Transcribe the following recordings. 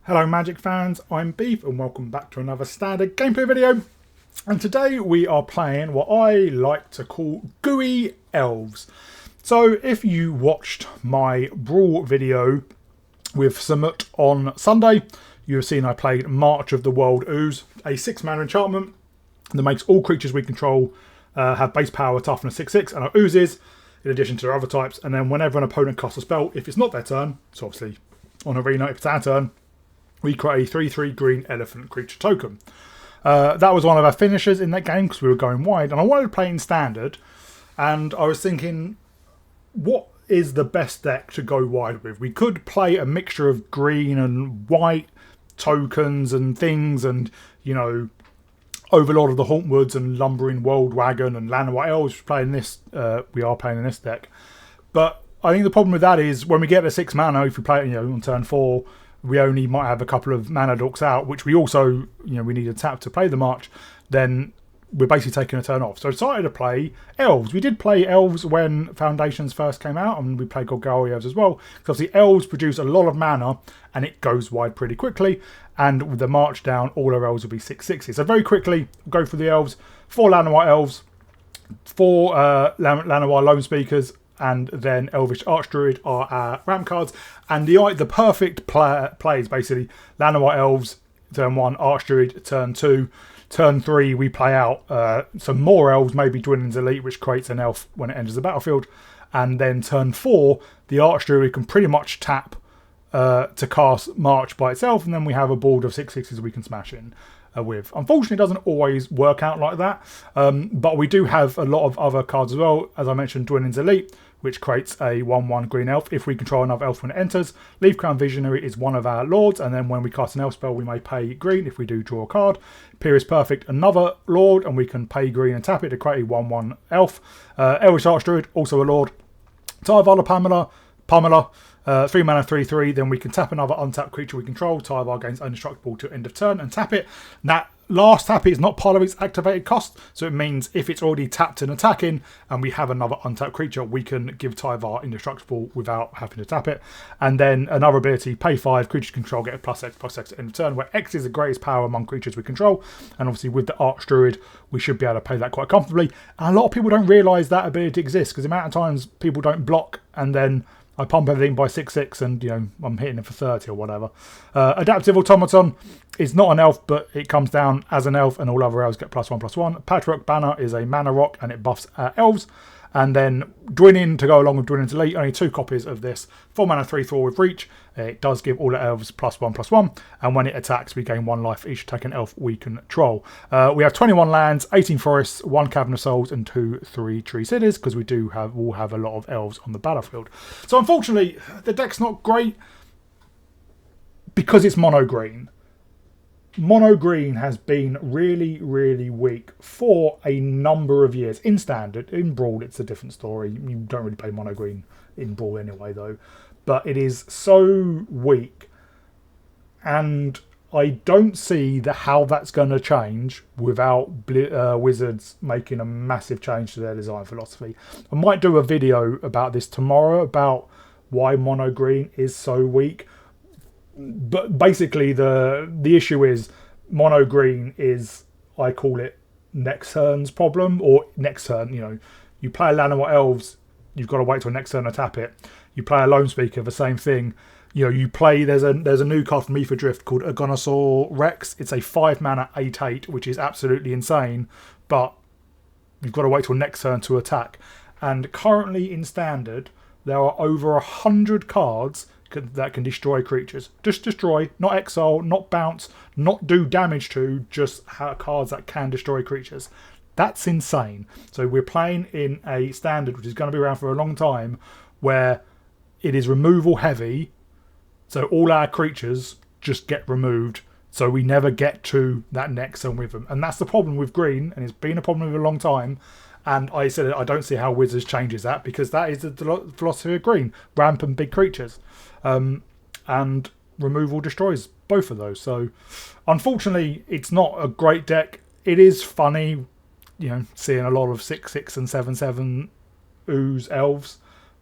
Hello Magic fans, I'm Beef and welcome back to another standard gameplay video. And today we are playing what I like to call gooey elves. So if you watched my Brawl video with Samut on Sunday, you have seen I played March of the World Ooze, a 6-mana enchantment that makes all creatures we control have base power, toughness 6/6 and are oozes in addition to their other types. And then whenever an opponent casts a spell, if it's not their turn, so obviously on Arena if it's our turn, we create a 3/3 green elephant creature token. That was one of our finishers in that game because we were going wide, and I wanted to play in standard, and I was thinking, what is the best deck to go wide with? We could play a mixture of green and white tokens and things, and, you know, Overlord of the Hauntwoods and Lumbering World Wagon and Land of White Elves. We are playing in this deck. But I think the problem with that is when we get to 6 mana, if we play it, you know, on turn 4, we only might have a couple of mana dorks out, which we also, you know, we need a tap to play the March, then we're basically taking a turn off. So I decided to play Elves. We did play Elves when Foundations first came out, and we played Golgari Elves as well. Because obviously Elves produce a lot of mana, and it goes wide pretty quickly. And with the March down, all our Elves will be 6/6s. So very quickly, go for the Elves. 4 Land of White Elves, 4 Land of White Lone Speakers, and then Elvish Archdruid are our ramp cards. And the perfect play is basically Land of White Elves, turn 1, Archdruid, turn 2. Turn 3, we play out some more Elves, maybe Dwindling's Elite, which creates an elf when it enters the battlefield. And then turn 4, the Archdruid can pretty much tap to cast March by itself, and then we have a board of 6/6s we can smash in with. Unfortunately, it doesn't always work out like that, but we do have a lot of other cards as well. As I mentioned, Dwindling's Elite, which creates a 1/1 green elf if we control another elf when it enters. Leaf Crown Visionary is one of our lords, and then when we cast an elf spell, we may pay green if we do draw a card. Pierce Perfect, another lord, and we can pay green and tap it to create a 1/1 elf. Elvish Archdruid, also a lord. Tyvar Pummeler, 3 mana 3/3, then we can tap another untapped creature we control. Tyvar gains indestructible to end of turn and tap it. That last tap is not part of its activated cost, so it means if it's already tapped and attacking and we have another untapped creature, we can give Tyvar indestructible without having to tap it. And then another ability, pay 5, creature control, get a +X/+X at end of turn, where X is the greatest power among creatures we control. And obviously with the Archdruid, we should be able to play that quite comfortably. And a lot of people don't realise that ability exists, because the amount of times people don't block and then I pump everything by 6/6 and, you know, I'm hitting it for 30 or whatever. Adaptive Automaton is not an elf, but it comes down as an elf and all other elves get +1/+1. Patchwork Banner is a mana rock and it buffs elves. And then Dwindling to go along with Dwindling's Elite, only 2 copies of this. 4 mana 3/4 with Reach. It does give all the elves +1/+1. And when it attacks, we gain 1 life for each attacking elf we control. We have 21 lands, 18 forests, 1 Cavern of Souls, and 2 3-tree cities, because we will have a lot of elves on the battlefield. So unfortunately, the deck's not great because it's mono green. Mono green has been really, really weak for a number of years. In standard, in Brawl, it's a different story. You don't really play mono green in Brawl anyway, though. But it is so weak, and I don't see how that's going to change without Wizards making a massive change to their design philosophy. I might do a video about this tomorrow, about why mono green is so weak. But basically, the issue is mono green is, I call it next turn's problem, or next turn. You know, you play a Land of White Elves, you've got to wait till next turn to tap it. You play a Lone Speaker, the same thing. You know, you play. There's a new card from Aetherdrift called Agonosaur Rex. It's a 5 mana 8/8, which is absolutely insane, but you've got to wait till next turn to attack. And currently in standard, there are over 100 cards that can destroy creatures. Just destroy, not exile, not bounce, not do damage to, just cards that can destroy creatures. That's insane. So we're playing in a standard which is going to be around for a long time, where it is removal heavy, so all our creatures just get removed, so we never get to that next turn with them. And that's the problem with green, and it's been a problem for a long time. And I said I don't see how Wizards changes that, because that is the philosophy of green. Ramp and big creatures. And removal destroys both of those. So unfortunately, it's not a great deck. It is funny, you know, seeing a lot of 6/6 and 7/7 Ooze elves.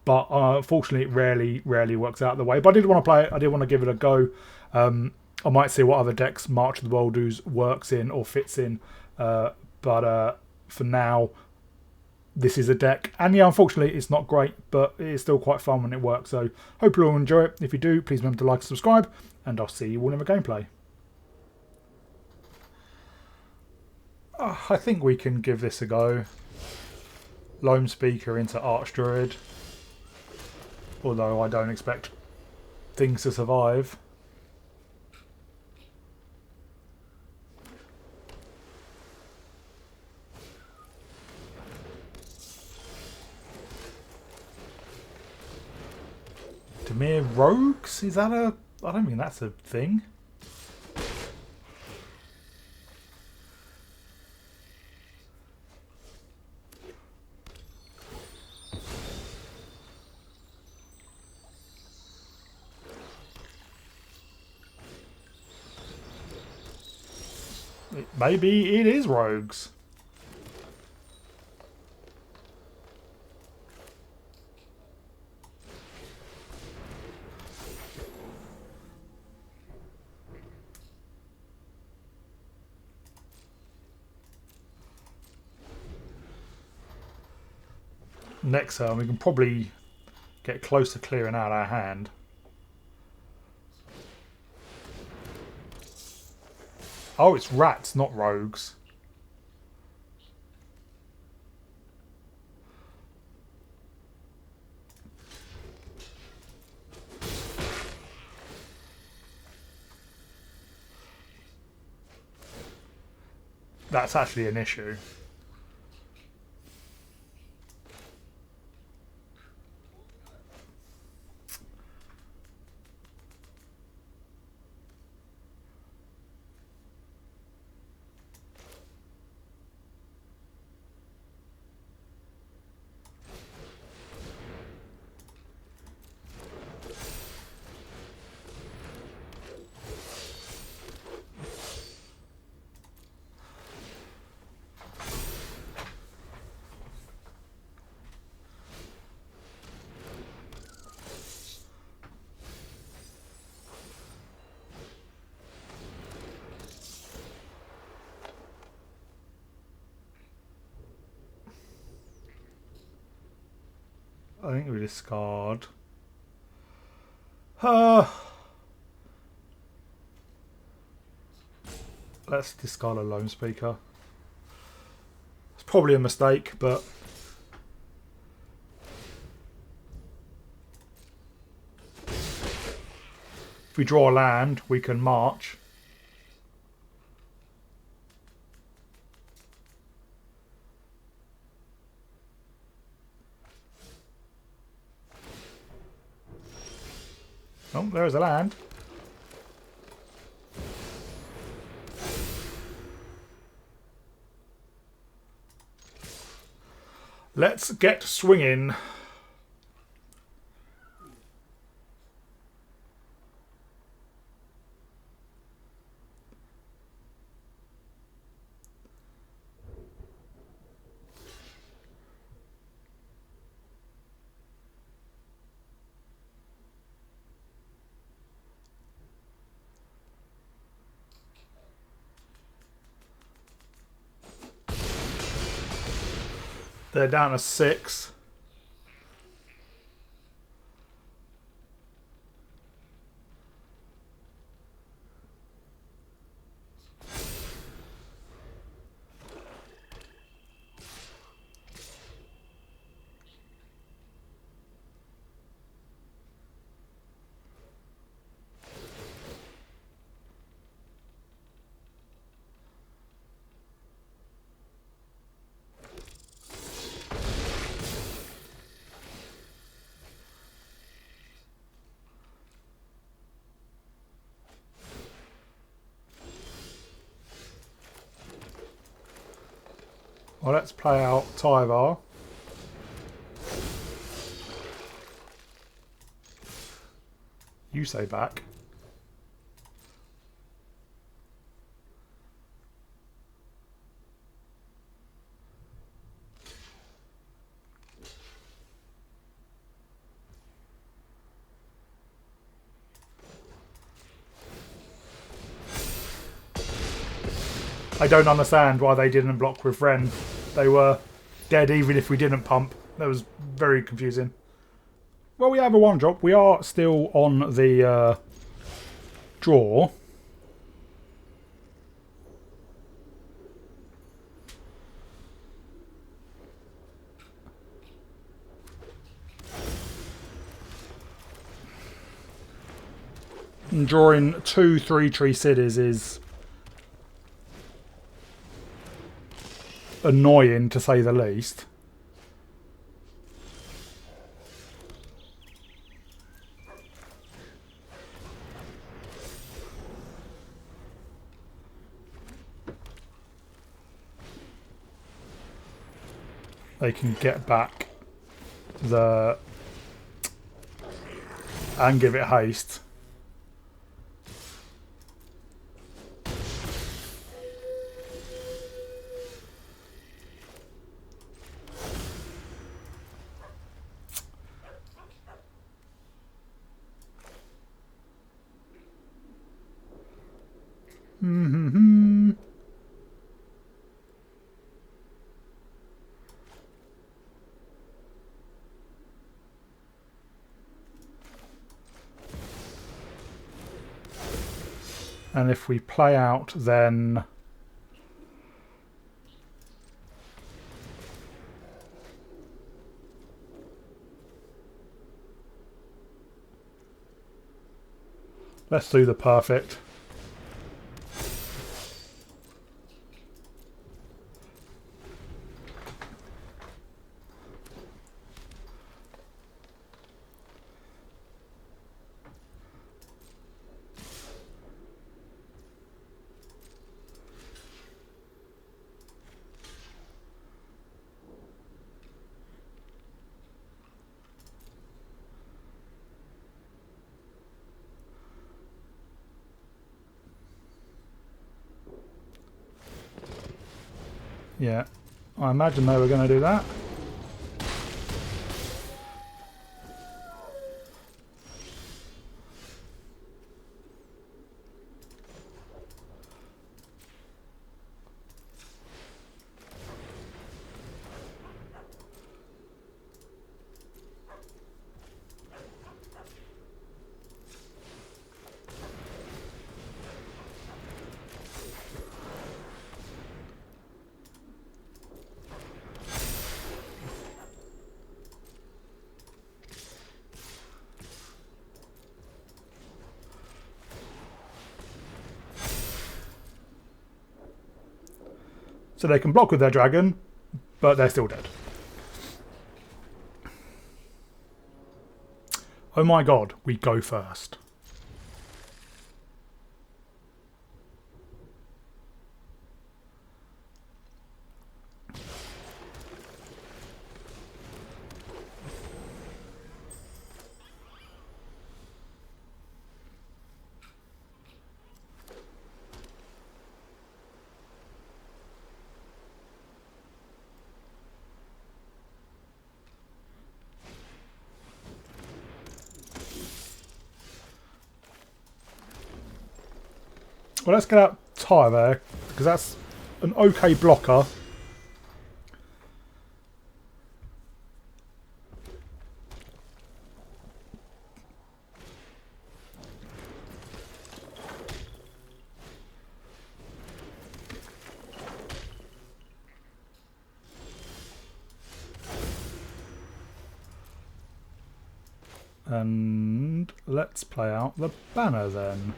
But unfortunately, it rarely works out the way. But I did want to play it. I did want to give it a go. I might see what other decks March of the Wild Ooze works in or fits in. But for now, this is a deck. And yeah, unfortunately, it's not great, but it is still quite fun when it works. So hope you all enjoy it. If you do, please remember to like and subscribe. And I'll see you all in the gameplay. I think we can give this a go. Lone Speaker into Archdruid. Although I don't expect things to survive. Demir Rogues? Is that a... I don't think that's a thing. Maybe it is Rogues. Next turn we can probably get close to clearing out our hand. Oh, it's rats, not rogues. That's actually an issue. I think we discard. Let's discard a Lone Speaker. It's probably a mistake, but if we draw a land, we can march. Oh, there's a land. Let's get swinging. They're down to 6. Well, let's play out Tyvar. You say back. I don't understand why they didn't block with Ren. They were dead even if we didn't pump. That was very confusing. Well, we have a 1-drop. We are still on the draw. And drawing 2 3-tree cities is annoying, to say the least. They can get back the and give it haste. And if we play out, then let's do the perfect. Yeah, I imagine they were going to do that. So they can block with their dragon, but they're still dead. Oh my god, we go first. Well, let's get out Tyre there, because that's an okay blocker. And let's play out the banner then.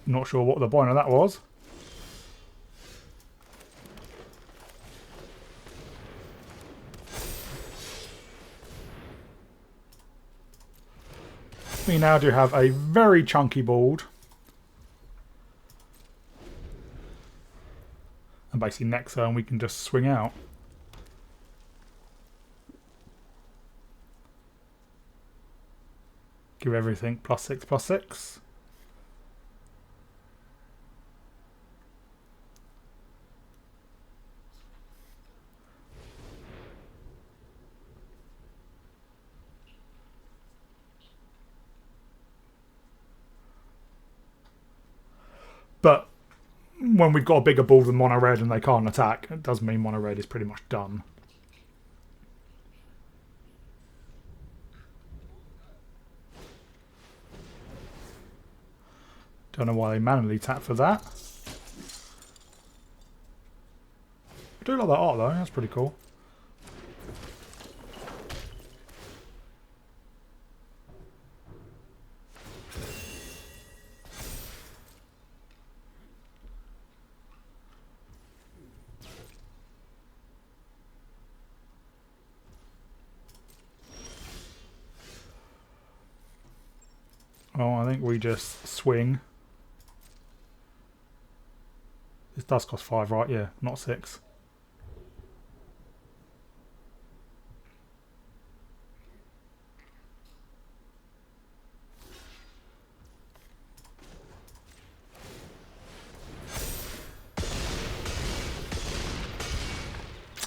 Not sure what the point of that was. we now do have a very chunky board. And basically next turn we can just swing out. Give everything +6/+6. But when we've got a bigger board than mono red and they can't attack, it does mean mono red is pretty much done. Don't know why they manually tap for that. I do like that art though, that's pretty cool. Oh, I think we just swing. This does cost 5, right? Yeah, not 6.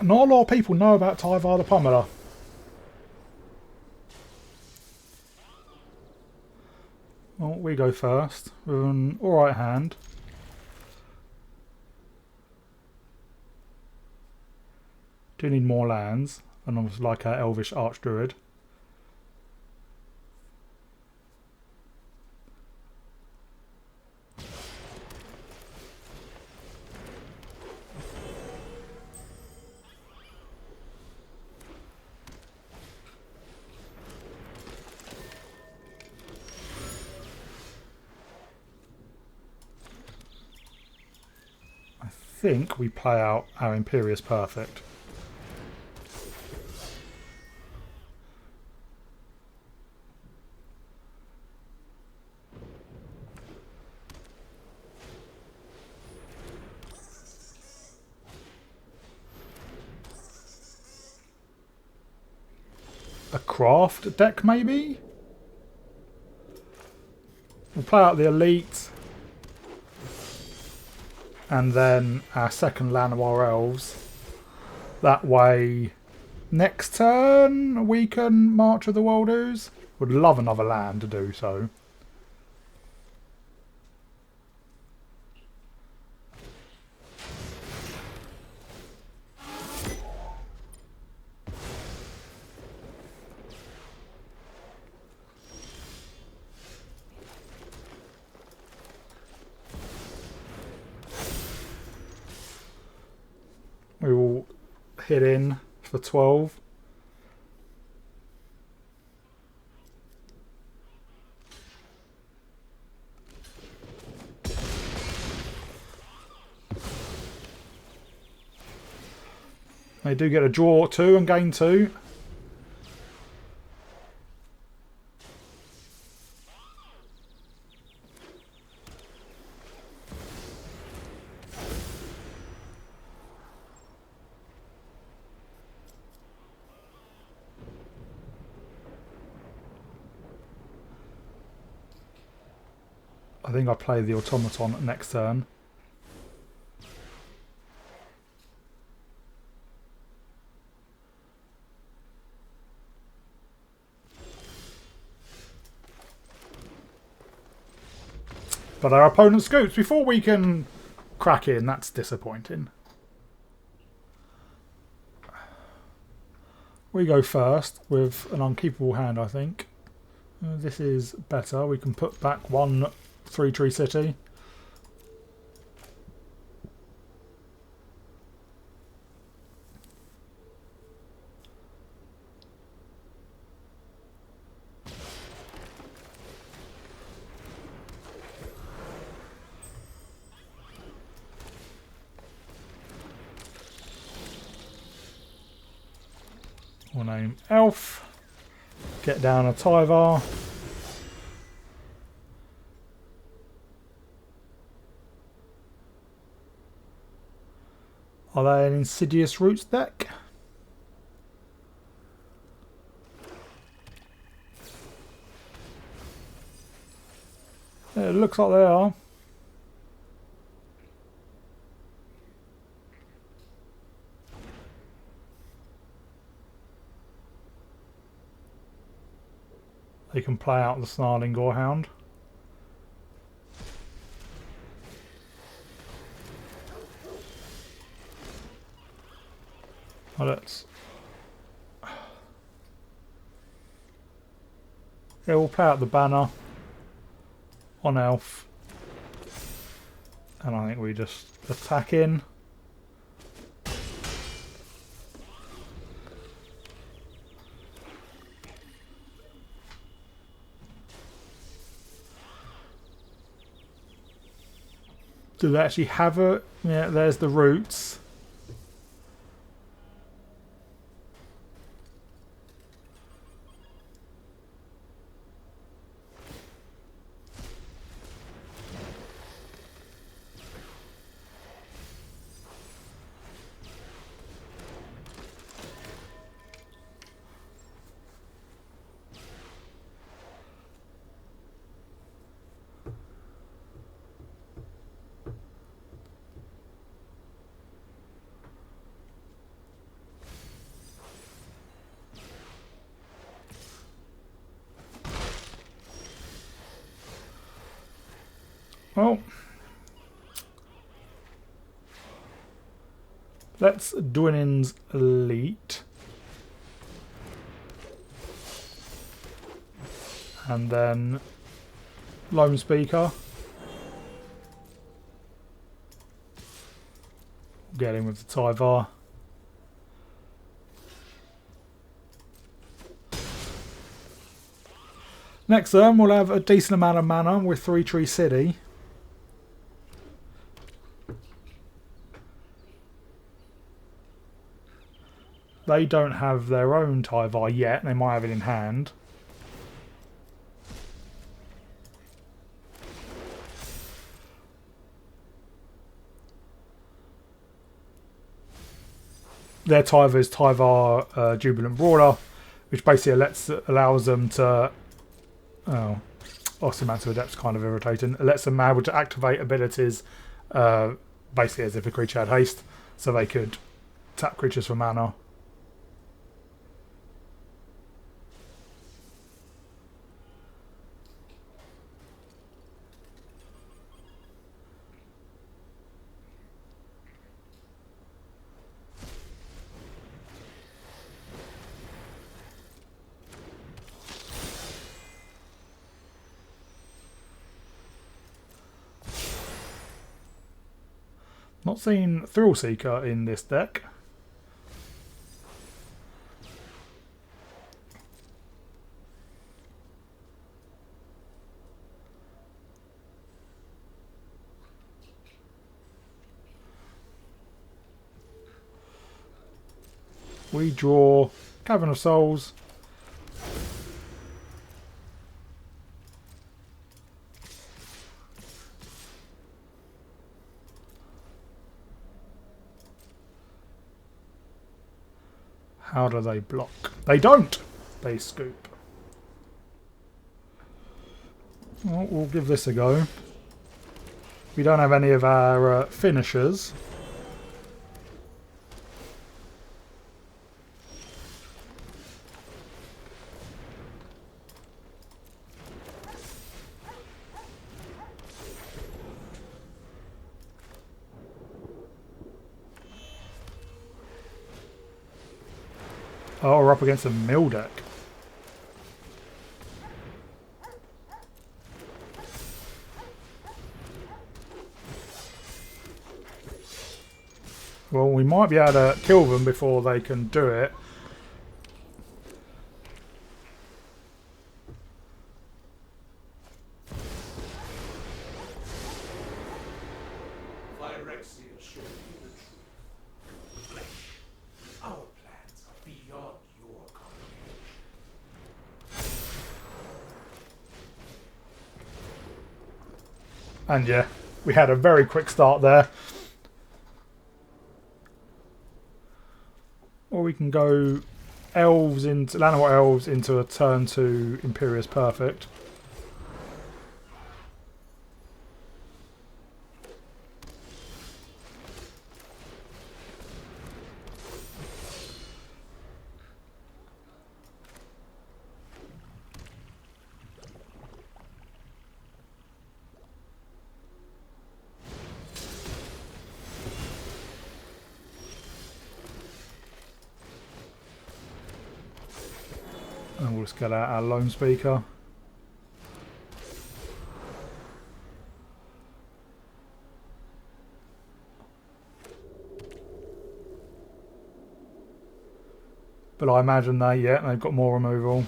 Not a lot of people know about Tyvar the Pummeler. Well, we go first with an alright hand. Do need more lands, and almost like our Elvish Archdruid. I think we play out our Imperious Perfect. A craft deck maybe? We'll play out the Elite and then our second land of our Elves. That way next turn we can March of the Wild Ooze. Would love another land to do so. We will hit in for 12. They do get a draw 2 and gain 2. I think I play the Automaton next turn. But our opponent scoops before we can crack in. That's disappointing. We go first with an unkeepable hand, I think. This is better. We can put back one 3-tree city. We'll name Elf. Get down a Tyvar. Are they an Insidious Roots deck? Yeah, it looks like they are. They can play out the Snarling Gorehound. Well, let's... Yeah, we'll play out the banner on Elf. And I think we just attack in. Do they actually have a... Yeah, there's the roots. Well, let's Dwinin's Elite. And then Lone Speaker. Get him with the Tyvar. Next turn we'll have a decent amount of mana with 3 Tree City. They don't have their own Tyvar yet, they might have it in hand. Their Tyvar is Tyvar Jubilant Brawler, which basically allows them to... Oh, Ossimancer Adept's kind of irritating. It lets them able to activate abilities basically as if a creature had haste, so they could tap creatures for mana. Not seen Thrill Seeker in this deck. We draw Cavern of Souls. How do they block? They don't! They scoop. Well, we'll give this a go. We don't have any of our finishers. Oh, we're up against a mill deck. Well, we might be able to kill them before they can do it. And yeah, we had a very quick start there. we can go Elves into Llanowar Elves into a turn 2 Imperious Perfect. And we'll just get out our lone speaker. But I imagine they've got more removal.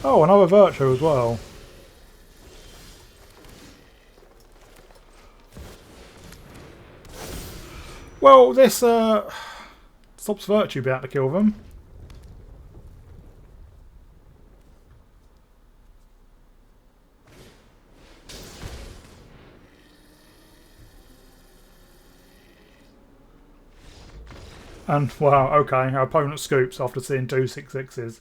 Oh, another Virtue as well. Well, this stops Virtue being able to kill them. And, wow, okay, our opponent scoops after seeing 2 6/6s.